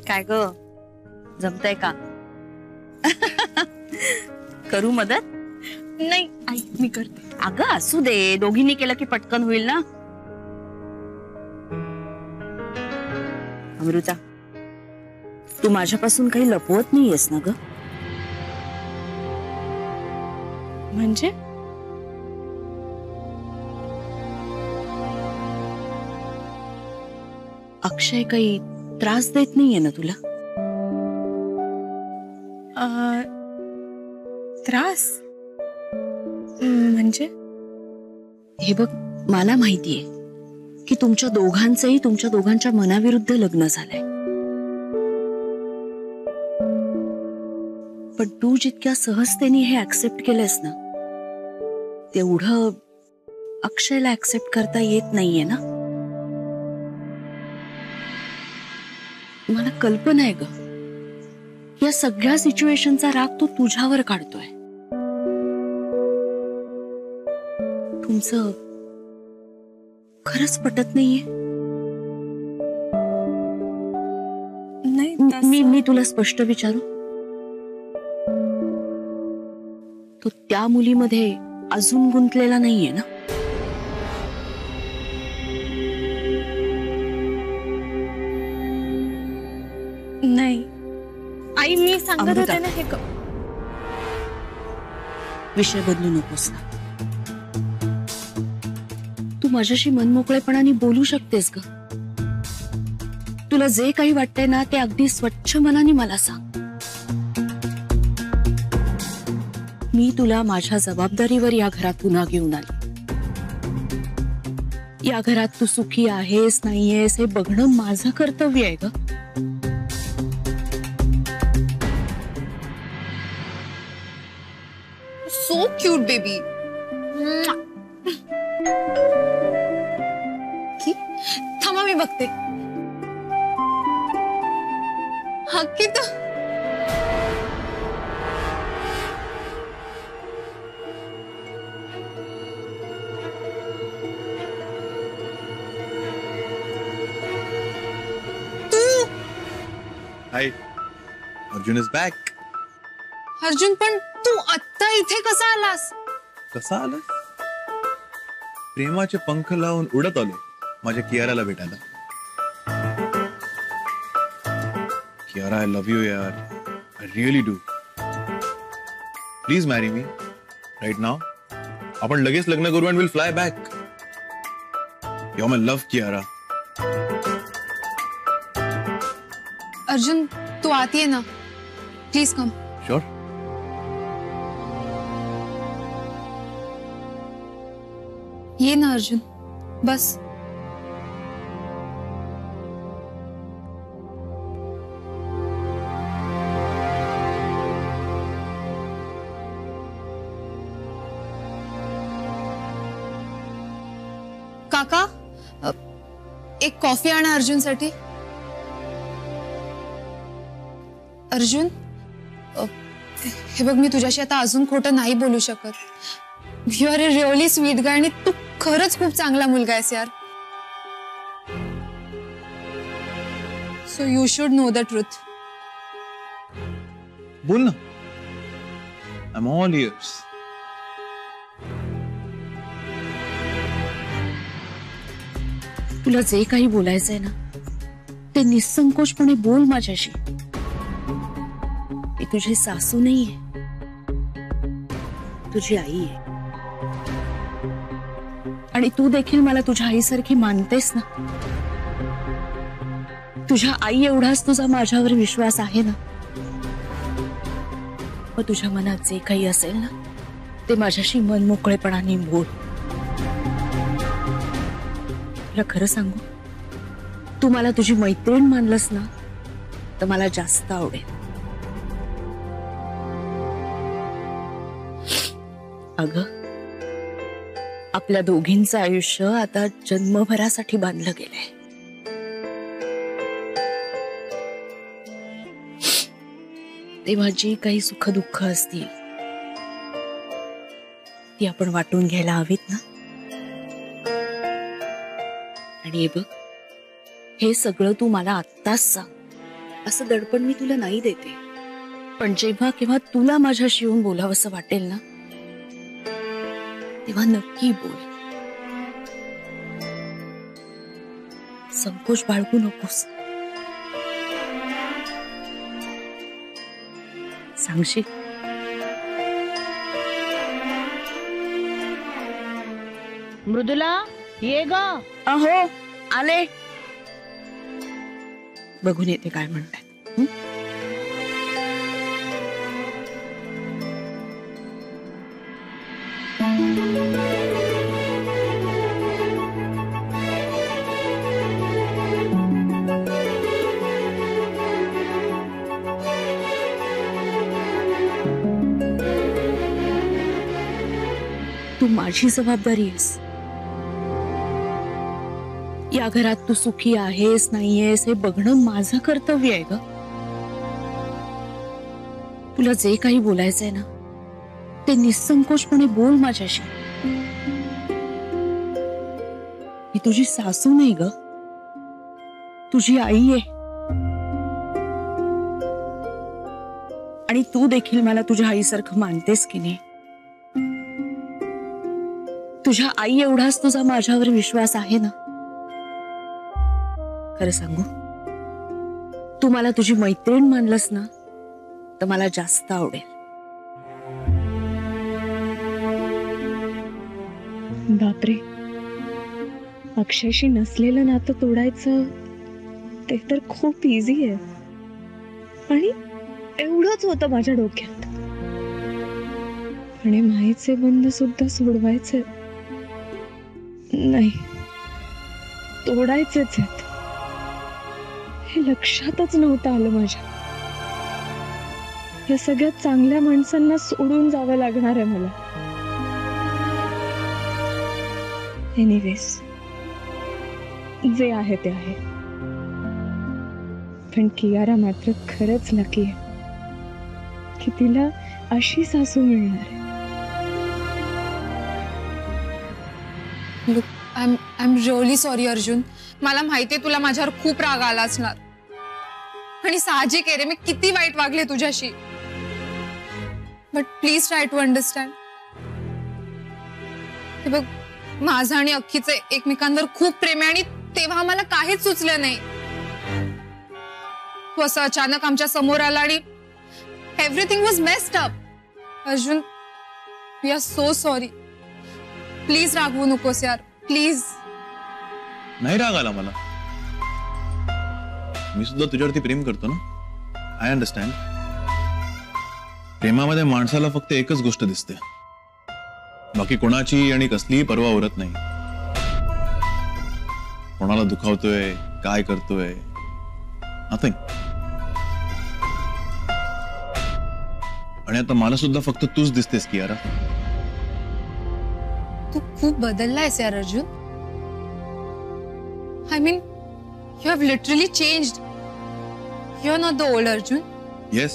काय ग, जमतंय का? करू मदत? नाही आई, मी करते. अगं असू दे, दोघींनी केलं की पटकन होईल ना. अमृता, तू माझ्यापासून काही लपवत नाहीयेस ना ग? म्हणजे? अक्षय काही त्रास देत नाहीये ना तुला? त्रास म्हणजे? हे बघ, मला माहितीये की तुमच्या दोघांचंही तुमच्या दोघांच्या मनाविरुद्ध लग्न झालंय, पण तू जितक्या सहजतेने हे ऍक्सेप्ट केलंस ना, तेवढं अक्षयला ऍक्सेप्ट करता येत नाहीये ना. मला कल्पना आहे ग, या सगळ्या सिच्युएशनचा राग तो तुझ्यावर काढतोय. तुमचं खरंच पटत नाहीये? नाही, मी तुला स्पष्ट विचारू, तो त्या मुलीमध्ये अजून गुंतलेला नाहीये ना? नाही आई, मी सांगत होते ना हे विषय बदलू नकोस ना. तू माझ्याशी मनमोकळेपणाने बोलू शकतेस ग. तुला जे काही वाटतंय ना, ते अगदी स्वच्छ मनाने मला सांग. मी तुला माझ्या जबाबदारीवर या घरात पुन्हा घेऊन आली. या घरात तू सुखी आहेस नाहीयेस हे बघणं माझं कर्तव्य आहे ग. So cute baby. थांबा, मी बघते. हक्की तर Hi, Arjun is back. Arjun, पण तू आत्ता इथे कसा आलास? कसा आला? प्रेमाचे पंख लावून उडत आलो माझ्या कियाराला भेटायला. कियारा, I love you यार. I really do. Please marry me right now. आपण लगेच लग्न करू and we'll fly back. You're my love, Kiara. Arjun, तू आती है ना? Please come. Sure. ये ना अर्जुन, बस. काका, एक कॉफी आणा अर्जुन साठी. अर्जुन, हे बघ, मी तुझ्याशी आता अजून खोटं नाही बोलू शकत. You are a really sweet guy आणि तू खरंच खूप चांगला मुलगा आहेस यार. So you should know the truth. बोल ना. I'm all ears. तुला जे काही बोलायचंय ना, ते निसंकोचपणे बोल माझ्याशी. मी तुझी सासू नाहीये, तुझी आई आहे. आणि तू देखील मला तुझ्या आईसारखी मानतेस ना. तुझ्या आई एवढाच तुझा माझ्यावर विश्वास आहे ना. मग तुझ्या मनात जे काही असेल ना, ते माझ्याशी मनमोकळेपणाने बोल. तुला खरं सांगू, तू मला तुझी मैत्रीण मानलंस ना, तर मला जास्त आवडेल. अगं, आपल्या दोघींचं आयुष्य आता जन्मभरासाठी बांधलं गेलंय. तेव्हा जी काही सुख दुःख असतील ती आपण वाटून घ्यायला हवीत ना. आणि हे बघ, हे सगळं तू मला आत्ताच सांग, असं दडपण मी तुला नाही देते, पण जेव्हा केव्हा तुला माझ्याशी येऊन बोलावंसं वाटेल ना, तेव्हा नक्की बोल. संकोच बाळगू नकोस. सांगशील? मृदुला ये ग. अहो आले. बघून येते काय म्हणतायत. तू माझी जबाबदारी आहेस. या घरात तू सुखी आहेस नाहीयेस हे बघणं माझं कर्तव्य आहे ग. तुला जे काही बोलायचंय ना ते निसंकोचपणे बोल माझ्याशी. मी तुझी सासू नाही ग, तुझी आई आहे. आणि तू देखील मला तुझ्या आईसारखं मानतेस की नाही? तुझ्या आई एवढाच तुझा माझ्यावर विश्वास आहे ना? खरं सांगू, तू मला तुझी मैत्रीण मानलंस ना तर मला जास्त आवडेल. बापरे, अक्षयशी नसलेलं नातं तोडायचं ते तर खूप इझी आहे. आणि एवढंच होतं माझ्या डोक्यात. आणि माईचे बंध सुद्धा सोडवायचे नाही, तोडायचेच आहेत. हे लक्षातच नव्हतं आलं माझ्या. या सगळ्यात चांगल्या माणसांना सोडून जावं लागणार आहे मला. एनिवेज, जे आहे ते आहे. पण कियारा मात्र खरंच लकी आहे की तिला अशी सासू मिळणार आहे. Look, I'm really sorry Arjun. मला माहितीये तुला माझ्यावर खूप राग आला असणार आणि साहजिक आहे रे, मी किती वाईट वागले तुझ्याशी. But please try to understand. हे बघ, माझं आणि अख्खीचे एकमेकांवर खूप प्रेम आहे आणि तेव्हा मला काहीच सुचलं नाही. तू असं अचानक आमच्या समोर आला आणि everything was messed up. Arjun, we are so sorry. Please रागवू नकोस यार, प्लीज. नाही राग आला मला. मी सुद्धा तुझ्यावरती प्रेम करतो ना. I understand. प्रेमामध्ये माणसाला फक्त एकच गोष्ट दिसते, बाकी कोणाची आणि कसलीही पर्वा उरत नाही. कोणाला दुखावतोय, काय करतोय, नथिंग. आणि आता मला सुद्धा फक्त तूच दिसतेस कियारा. तू खूप बदललायस यार Arjun. I mean, you have literally changed. You are not the old Arjun. Yes,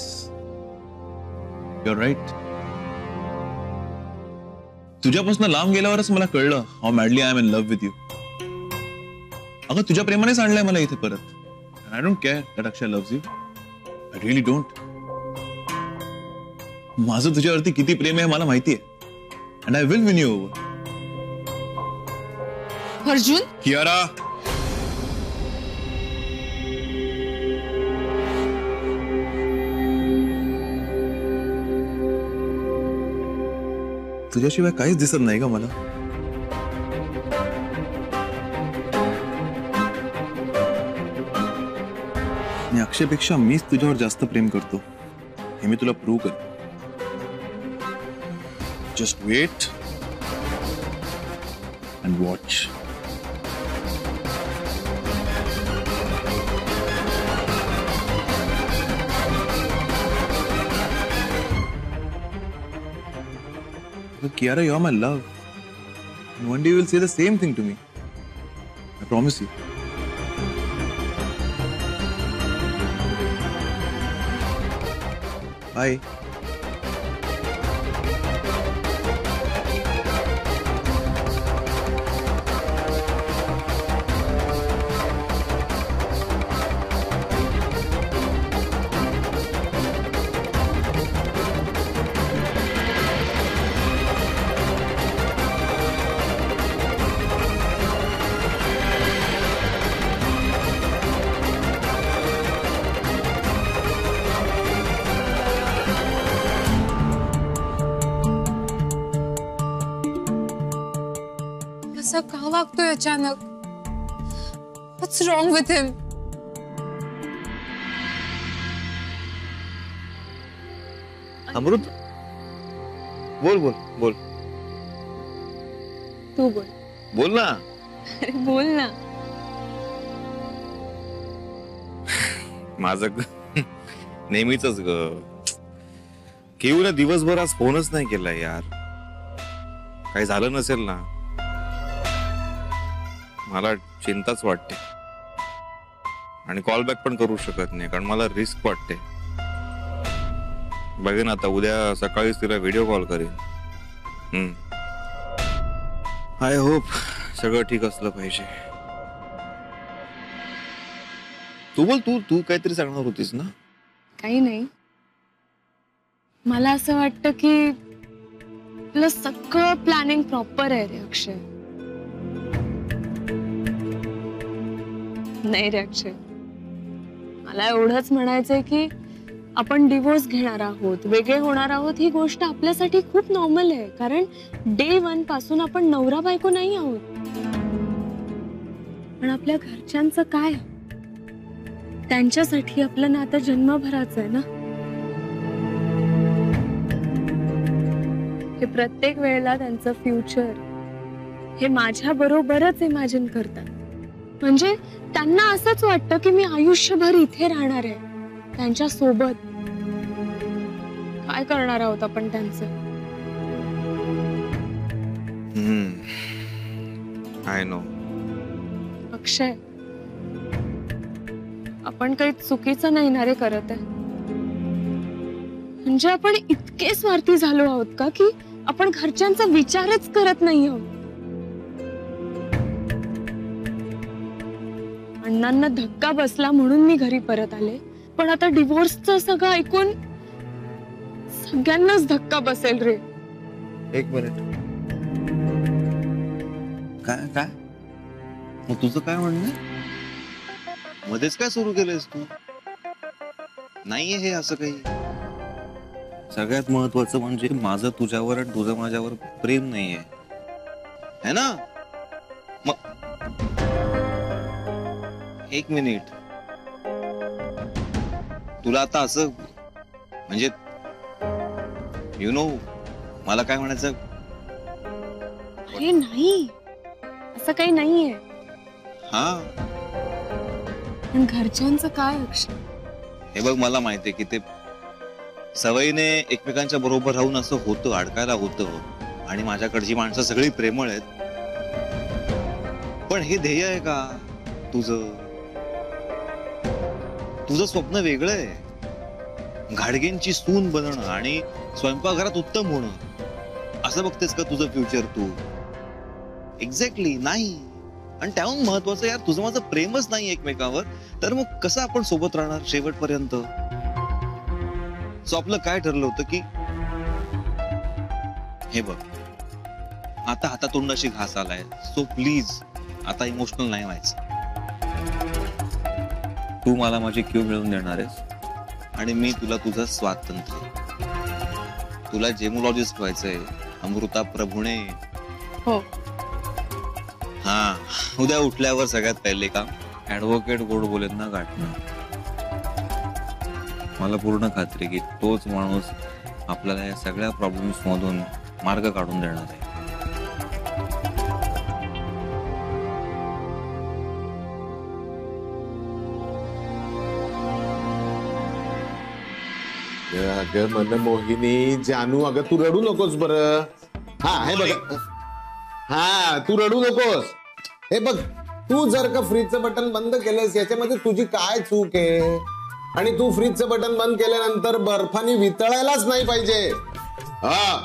you are right. तुझ्यापासून लांब गेल्यावरच मला कळलं how madly I am in love with you. अगं, तुझ्या प्रेमानेच आणलंय मला इथे परत. I don't care that Akshay loves you. I really don't. माझं तुझ्यावरती किती प्रेम आहे मला माहिती आहे. And I will win you over. Arjun, Kiara, तुझ्याशिवाय काहीच दिसत नाही का मला. आणि अक्षयपेक्षा मीच तुझ्यावर जास्त प्रेम करतो हे मी तुला प्रूव्ह करेन. Just wait and watch. Kiara, you're my love. And one day you will say the same thing to me. I promise you. Bye. असं का वागतोय अचानक? What's wrong with him? अमृत, बोल बोल बोल तू बोल. बोल ना. अरे बोल ना. माझं नेहमीच ग. केवळ दिवसभर आज फोनच नाही केला यार. काही झालं नसेल ना? मला चिंताच वाटते आणि कॉल बॅक पण करू शकत नाही कारण मला रिस्क वाटते. बघेन आता उद्या सकाळीच तिला व्हिडिओ कॉल करेन. आय होप सगळं ठीक असलं पाहिजे. तू बोल, तू काहीतरी सांगणार होतीस ना? काही नाही. मला असं वाटतं की तुला सगळं प्लॅनिंग प्रॉपर आहे रे अक्षय. नाही रे अक्षय, मला एवढंच म्हणायचंय की आपण डिवोर्स घेणार आहोत, वेगळे होणार आहोत, ही गोष्ट आपल्यासाठी खूप नॉर्मल आहे. कारण डे 1 पासून आपण नवरा बायको नाही आहोत. पण आपल्या घरच्यांचं काय? त्यांच्यासाठी आपलं नातं जन्मभराचं आहे ना. हे प्रत्येक वेळेला त्यांचं फ्युचर हे माझ्या बरोबरच इमॅजिन करतात. म्हणजे त्यांना असंच वाटतं की मी आयुष्यभर इथे राहणार आहे त्यांच्या सोबत. काय करणार आहोत आपण त्यांचं? I know. अक्षय, आपण काही चुकीचं नाही ना रे करत आहे. म्हणजे आपण इतके स्वार्थी झालो आहोत का की आपण घरच्यांचा विचारच करत नाही आहोत. अण्णांना धक्का बसला म्हणून मी घरी परत आले, पण आता डिवोर्सचं सगळं ऐकून सगळ्यांनाच धक्का बसेल रे. एक मिनिट. काय काय मग तुझं काय म्हणणं? मध्येच काय सुरू केलंयस तू? नाहीये हे असं काही. सगळ्यात महत्वाचं म्हणजे माझं तुझ्यावर आणि तुझं माझ्यावर प्रेम नाहीये है ना? मग एक मिनिट. तुला आता असं म्हणजे यु नो मला काय म्हणायचं? अरे नाही, असं काही नाहीये. हा, पण घरच्यांचं काय अक्षय? हे बघ, मला माहितीये की ते सवयीने एकमेकांच्या बरोबर राहून असं होतं, अडकायला होतं. आणि माझ्याकडची माणसं सगळी प्रेमळ आहेत. पण हे ध्येय आहे का तुझं? तुझं स्वप्न वेगळं आहे. घाडगेंची सून बनणं आणि स्वयंपाकघरात उत्तम होणं असं बघतेस का तुझं फ्युचर तू? एक्झॅक्टली नाही. आणि त्याहून महत्वाचं यार तुझं माझं प्रेमच नाही एकमेकावर, तर मग कसं आपण सोबत राहणार शेवटपर्यंत? सो आपलं काय ठरलं होतं की हे बघ, आता हातातोंडाशी घास आलाय, सो प्लीज आता इमोशनल नाही व्हायचं. तू मला माझी क्यू मिळवून देणार आहेस आणि मी तुला तुझं स्वातंत्र्य. तुला जेमोलॉजिस्ट व्हायचंय अमृता प्रभुणे. हो. हा, उद्या उठल्यावर सगळ्यात पहिले काम ऍडव्होकेट गोड बोलेंना गाठणं. मला पूर्ण खात्री की तोच माणूस आपल्याला या सगळ्या प्रॉब्लेम्स मधून मार्ग काढून देणार आहे. अगं मनमोहिनी, जानू, अगं तू रडू नकोस बरं. हा हे बघ, हा तू रडू नकोस. हे बघ, तू जर का फ्रीजचं बटन बंद केलंस याच्यामध्ये तुझी काय चूक आहे? आणि तू फ्रीजचं बटन बंद केल्यानंतर बर्फाने वितळायलाच नाही पाहिजे. हा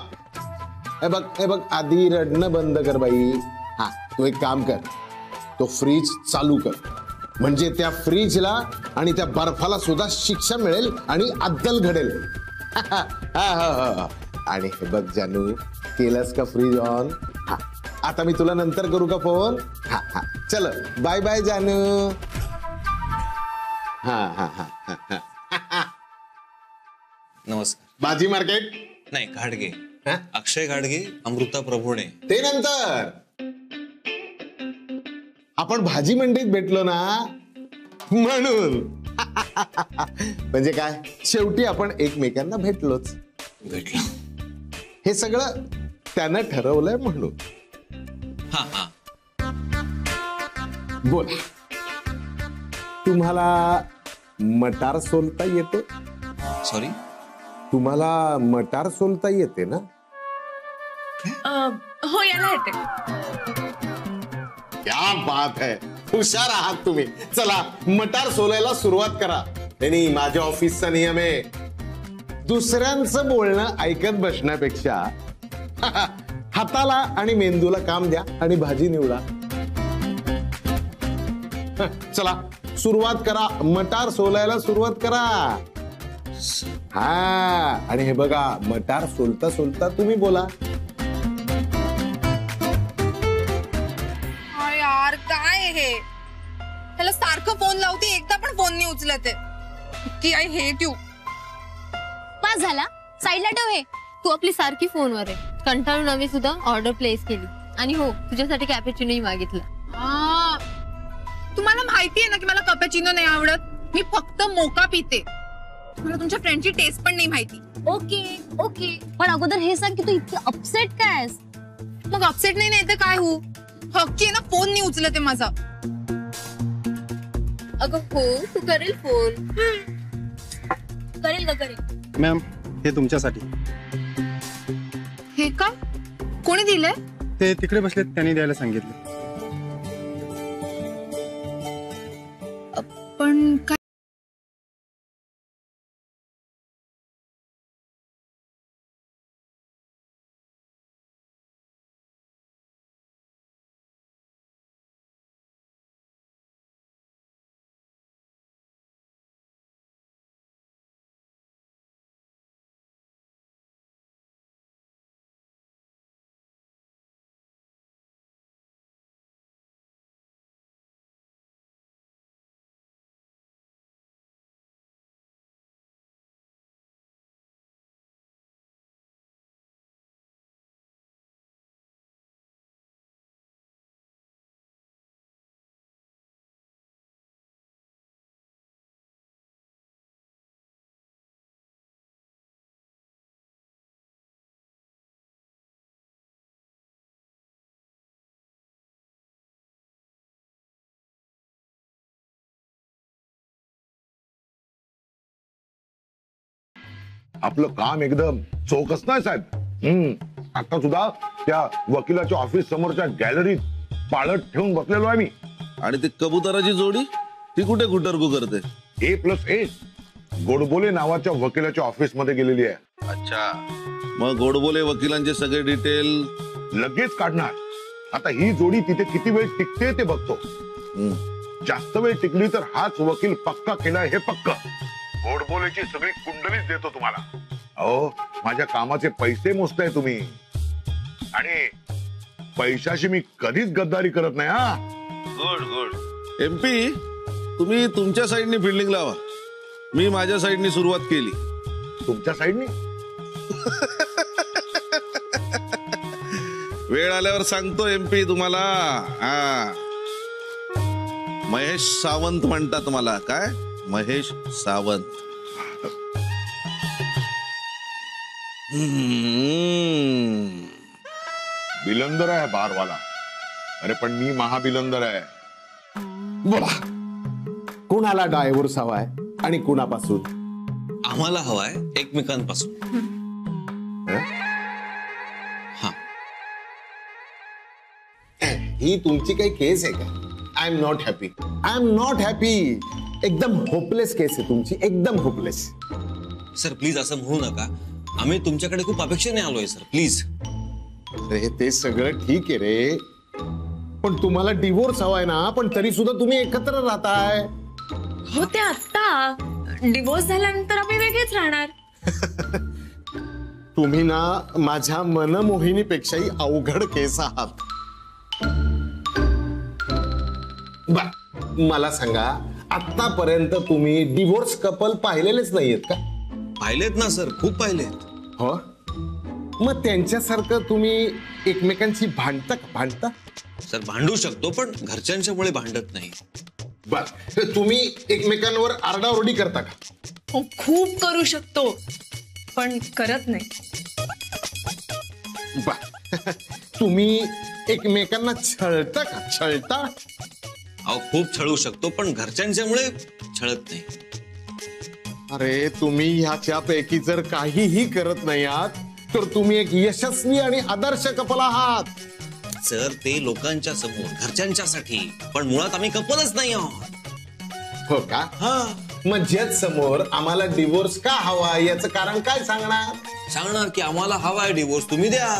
हे बघ आधी रडणं बंद कर बाई. हा तू एक काम कर, तो फ्रीज चालू कर. म्हणजे त्या फ्रीजला आणि त्या बर्फाला सुद्धा शिक्षा मिळेल आणि अद्दल घडेल. आणि हे बघ जानू, केलंस का फ्रीज ऑन? हा, आता मी तुला नंतर करू का फोन? हा हा, चल बाय बाय जानू. हा हा हा. नमस्कार. भाजी मार्केट नाही, घाडगे. अक्षय घाडगे, अमृता प्रभुणे. ते नंतर. आपण भाजी मंडईत भेटलो ना म्हणून. म्हणजे काय, शेवटी आपण एकमेकांना भेटलोच. भेटला. हे सगळं त्यानं ठरवलंय म्हणून. हा हा. बोला, तुम्हाला मटार सोलता येते? सॉरी, तुम्हाला मटार सोलता येते ना? हो, याला येते. क्या बात है, हुशार आहात तुम्ही. चला मटार सोलायला सुरुवात करा. नाही, माझ्या ऑफिसचा नियम आहे, दुसऱ्यांचं बोलणं ऐकत बसण्यापेक्षा हाताला आणि मेंदूला काम द्या आणि भाजी निवडा. चला सुरुवात करा, मटार सोलायला सुरुवात करा. हा, आणि हे बघा, मटार सोलता सोलता तुम्ही बोला. यार काय हे, त्याला सारखं फोन लावते, एकदा पण फोन नाही उचलत आहे. की आय हेट यू. पास झाला, साईडला ठेव हे. तू आपली सारखी फोनवर आहे. कंटाळून आम्ही सुद्धा ऑर्डर प्लेस केली आणि हो, तुझ्यासाठी कॅपेचिनोही मागितलं. तुम्हाला माहितीये ना की मला कॅपेचिनो नाही आवडत. मी फक्त मोका पिते. मला तुमच्या फ्रेंडची टेस्ट पण नाही माहिती. ओके ओके, पण अगोदर हे सांग की तू इतकी अपसेट काय आहेस? मग अपसेट नाही तर काय हो, हक्की ना फोन नाही उचलते माझा. अगं हो, तू करेल फोन. करेल का? करेल मॅम, हे तुमच्यासाठी. हे का, कोणी दिलंय? ते तिकडे बसलेत, त्यांनी द्यायला सांगितलं. पण काय आपलं काम एकदम चोखच नाही साहेब. आता सुद्धा त्या वकिलाच्या ऑफिस समोरच्या गॅलरीत पाळत ठेवून बसलेलो आहे मी. आणि ती कबुतराची जोडी ती कुठे गुटरगू करते? A+A गोडबोले नावाच्या वकिलाच्या ऑफिस मध्ये गेलेली आहे. अच्छा, मग गोडबोले वकिलांचे सगळे डिटेल लगेच काढणार. आता ही जोडी तिथे किती वेळ टिकते ते बघतो. जास्त वेळ टिकली तर हाच वकील पक्का केलाय हे पक्क. गोडबोलेची सगळी कुंडलीच देतो तुम्हाला. अहो, माझ्या कामाचे पैसे मोजताय तुम्ही, आणि पैशाशी मी कधीच गद्दारी करत नाही. हा, गुड गुड. MP, तुम्ही तुमच्या साईडनी फिल्डिंग लावा. मी माझ्या साईडनी सुरुवात केली. तुमच्या साईडनी? वेळ आल्यावर सांगतो MP तुम्हाला. हा, महेश सावंत म्हणतात मला. काय महेश सावंत? बिलंदर आहे बारवाला. अरे पण मी महाबिलंदर आहे. बोला, कुणाला डायव्होर्स हवाय आणि कुणापासून? आम्हाला हवाय एकमेकांपासून. ही तुमची काही केस आहे का? I am not happy. I am not happy. एकदम होपलेस केस आहे तुमची, एकदम होपलेस. सर प्लीज असं म्हणू नका. आम्ही तुमच्याकडे खूप अपेक्षेने आलोय सर, प्लीज. अरे ते सगळं ठीक आहे रे, पण तुम्हाला डिवोर्स हवाय ना, पण तरी सुद्धा तुम्ही एकत्र राहताय. हो, ते आता डिवोर्स झाल्यानंतर आम्ही वेगळेच राहणार. तुम्ही ना माझ्या मनमोहिनीपेक्षाही अवघड केस आहात. मला सांगा, आतापर्यंत तुम्ही डिवोर्स कपल पाहिलेलेच नाहीयेत का? पाहिलेत ना सर, खूप पाहिलेत. हो, मग त्यांच्यासारखं तुम्ही एकमेकांशी भांडता का? भांडता? सर भांडू शकतो पण घरच्यांच्यामुळे भांडत नाही. बर तुम्ही एकमेकांवर आरडाओरडी करता का? हो खूप करू शकतो पण करत नाही. बर तुम्ही एकमेकांना छळता का? छळता? अहो खूप छळू शकतो पण घरच्यांच्यामुळे छळत नाही. अरे तुम्ही ह्याच्यापैकी जर काहीही करत नाही आहात तर तुम्ही एक यशस्वी आणि आदर्श कपल आहात. सर ते लोकांच्या समोर घरच्यांच्यासाठी पण मुळात आम्ही कपलच नाही आहोत. हो का? हा मग जज समोर आम्हाला डिवोर्स का हवा याचं कारण काय सांगणार? सांगणार की आम्हाला हवाय डिवोर्स, तुम्ही द्या.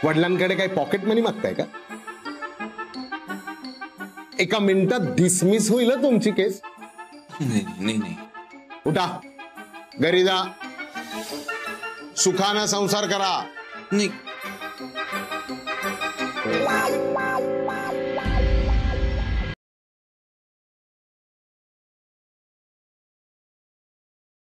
वडिलांकडे काही पॉकेट मनी मागताय का? एका मिनिटात डिसमिस होईल तुमची केस. नाही. उठा घरी जा, सुखानं संसार करा. नाही